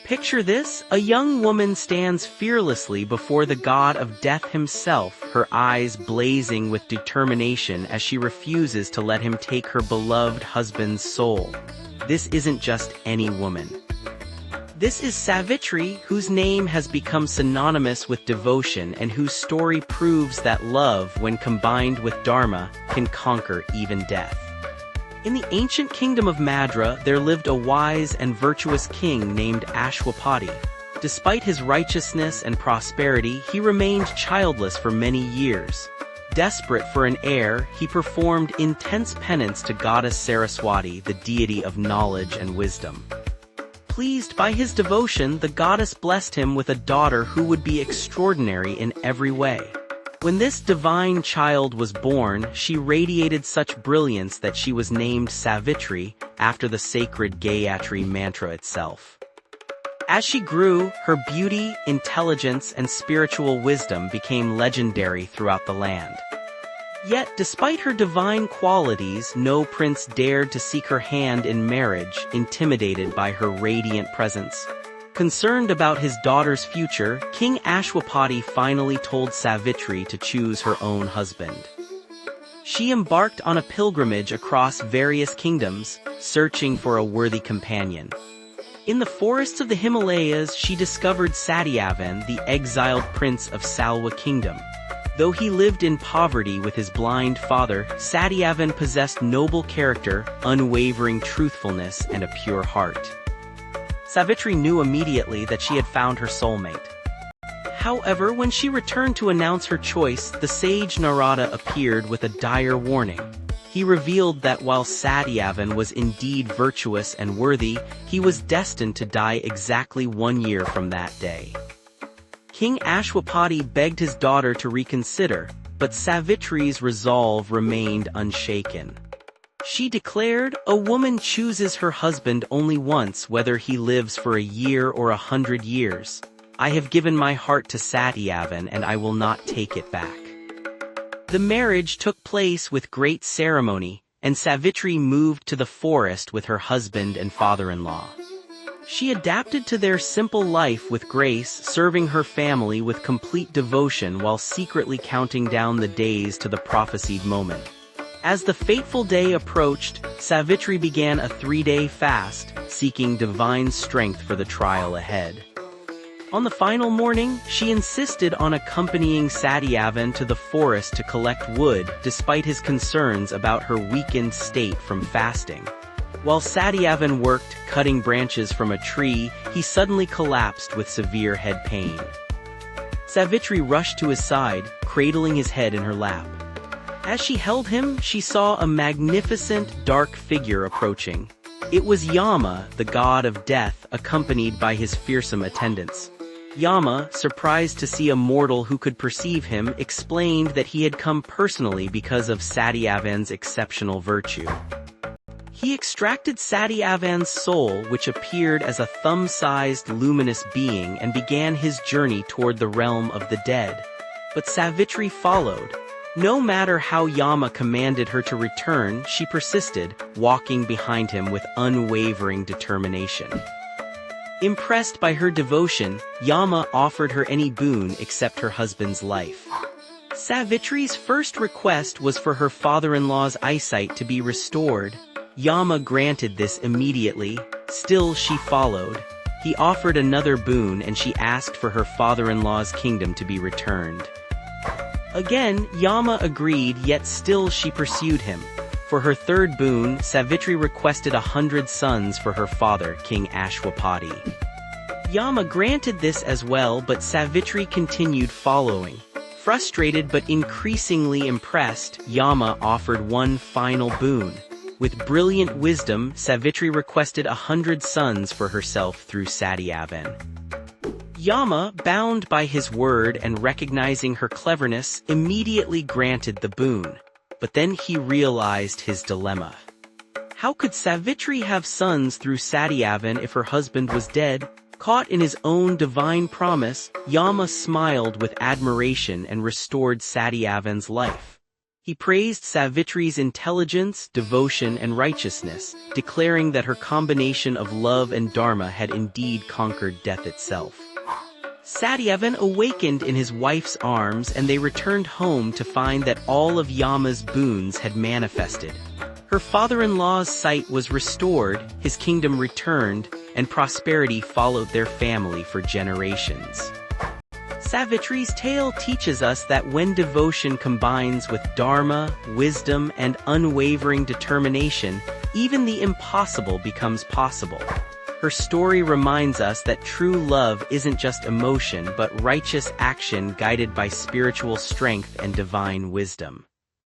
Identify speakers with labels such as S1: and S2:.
S1: Picture this: a young woman stands fearlessly before the god of death himself, her eyes blazing with determination as she refuses to let him take her beloved husband's soul. This isn't just any woman. This is Savitri, whose name has become synonymous with devotion and whose story proves that love, when combined with Dharma, can conquer even death. In the ancient kingdom of Madra, there lived a wise and virtuous king named Ashwapati. Despite his righteousness and prosperity, he remained childless for many years. Desperate for an heir, he performed intense penance to goddess Saraswati, the deity of knowledge and wisdom. Pleased by his devotion, the goddess blessed him with a daughter who would be extraordinary in every way. When this divine child was born, she radiated such brilliance that she was named Savitri, after the sacred Gayatri mantra itself. As she grew, her beauty, intelligence, and spiritual wisdom became legendary throughout the land. Yet, despite her divine qualities, no prince dared to seek her hand in marriage, intimidated by her radiant presence. Concerned about his daughter's future, King Ashwapati finally told Savitri to choose her own husband. She embarked on a pilgrimage across various kingdoms, searching for a worthy companion. In the forests of the Himalayas, she discovered Satyavan, the exiled prince of Salwa kingdom. Though he lived in poverty with his blind father, Satyavan possessed noble character, unwavering truthfulness, and a pure heart. Savitri knew immediately that she had found her soulmate. However, when she returned to announce her choice, the sage Narada appeared with a dire warning. He revealed that while Satyavan was indeed virtuous and worthy, he was destined to die exactly 1 year from that day. King Ashwapati begged his daughter to reconsider, but Savitri's resolve remained unshaken. She declared, "A woman chooses her husband only once, whether he lives for a year or 100 years. I have given my heart to Satyavan and I will not take it back." The marriage took place with great ceremony, and Savitri moved to the forest with her husband and father-in-law. She adapted to their simple life with grace, serving her family with complete devotion while secretly counting down the days to the prophesied moment. As the fateful day approached, Savitri began a 3-day fast, seeking divine strength for the trial ahead. On the final morning, she insisted on accompanying Satyavan to the forest to collect wood, despite his concerns about her weakened state from fasting. While Satyavan worked, cutting branches from a tree, he suddenly collapsed with severe head pain. Savitri rushed to his side, cradling his head in her lap. As she held him, she saw a magnificent, dark figure approaching. It was Yama, the god of death, accompanied by his fearsome attendants. Yama, surprised to see a mortal who could perceive him, explained that he had come personally because of Satyavan's exceptional virtue. He extracted Satyavan's soul, which appeared as a thumb-sized luminous being, and began his journey toward the realm of the dead. But Savitri followed. No matter how Yama commanded her to return, she persisted, walking behind him with unwavering determination. Impressed by her devotion, Yama offered her any boon except her husband's life. Savitri's first request was for her father-in-law's eyesight to be restored. Yama granted this immediately. Still, she followed. He offered another boon and she asked for her father-in-law's kingdom to be returned. Again, Yama agreed, yet still she pursued him. For her third boon, Savitri requested 100 sons for her father, King Ashwapati. Yama granted this as well, but Savitri continued following. Frustrated but increasingly impressed, Yama offered one final boon. With brilliant wisdom, Savitri requested 100 sons for herself through Satyavan. Yama, bound by his word and recognizing her cleverness, immediately granted the boon. But then he realized his dilemma. How could Savitri have sons through Satyavan if her husband was dead? Caught in his own divine promise, Yama smiled with admiration and restored Satyavan's life. He praised Savitri's intelligence, devotion, and righteousness, declaring that her combination of love and Dharma had indeed conquered death itself. Satyavan awakened in his wife's arms, and they returned home to find that all of Yama's boons had manifested. Her father-in-law's sight was restored, his kingdom returned, and prosperity followed their family for generations. Savitri's tale teaches us that when devotion combines with dharma, wisdom, and unwavering determination, even the impossible becomes possible. Her story reminds us that true love isn't just emotion but righteous action guided by spiritual strength and divine wisdom.